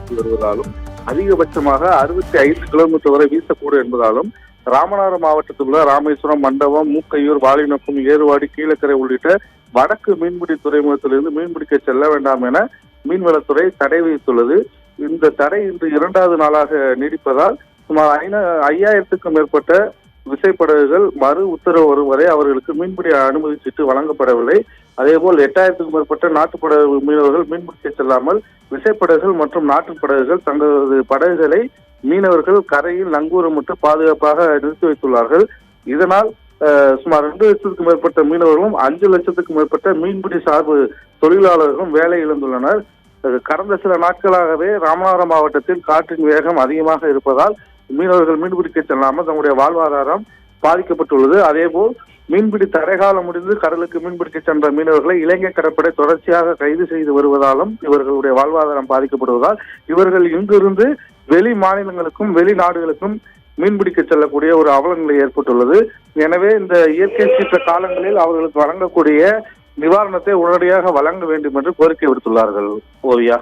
வீசி வருவதாலும் அதிகபட்சமாக 65 கிலோமீட்டர் வரை வீசக்கூடும் என்பதாலும் ராமநாதபுரம் மாவட்டத்தில் உள்ள ராமேஸ்வரம், மண்டபம், மூக்கையூர், வாலினப்பம், ஏறுவாடி, கீழக்கரை உள்ளிட்ட வடக்கு மீன்பிடி துறைமுகத்திலிருந்து மீன்பிடிக்க செல்ல வேண்டாம் என மீன்வளத்துறை தடை விதித்துள்ளது. இந்த தடை இன்று 2வது நாளாக நீடிப்பதால் சுமார் 5000க்கும் மேற்பட்ட விசைப்படகுகள் மறு உத்தரவு வரும் வரை அவர்களுக்கு மீன்பிடி அனுமதி சீட்டு வழங்கப்படவில்லை. அதேபோல் 8000க்கும் மேற்பட்ட நாட்டுப்படகு மீனவர்கள் மீன்பிடிக்க செல்லாமல் விசைப்படகுகள் மற்றும் நாட்டு படகுகள் தங்களது படகுகளை மீனவர்கள் கரையில் நங்கூரமிட்டு பாதுகாப்பாக நிறுத்தி வைத்துள்ளார்கள். இதனால் சுமார் 2 லட்சத்துக்கும் மேற்பட்ட மீனவர்களும் 5 லட்சத்துக்கும் மேற்பட்ட மீன்பிடி சார்பு தொழிலாளர்களும் வேலை இழந்துள்ளனர். கடந்த சில நாட்களாகவே ராமநாதபுரம் மாவட்டத்தில் காற்றின் வேகம் அதிகமாக இருப்பதால் மீனவர்கள் மீன்பிடிக்க செல்லாமல் தங்களுடைய வாழ்வாதாரம் பாதிக்கப்பட்டுள்ளது. அதேபோல் மீன்பிடி தடைகாலம் முடிந்து கடலுக்கு மீன்பிடிக்க சென்ற மீனவர்களை இலங்கை கடற்படை தொடர்ச்சியாக கைது செய்து வருவதாலும் இவர்களுடைய வாழ்வாதாரம் பாதிக்கப்படுவதால் இவர்கள் இங்கிருந்து வெளி மாநிலங்களுக்கும் வெளிநாடுகளுக்கும் மீன்பிடிக்க செல்லக்கூடிய ஒரு அவலநிலை ஏற்பட்டுள்ளது. எனவே இந்த இயற்கை சீற்ற காலங்களில் அவர்களுக்கு வழங்கக்கூடிய நிவாரணத்தை உடனடியாக வழங்க வேண்டும் என்று கோரிக்கை விடுத்துள்ளார்கள். ஓவியா.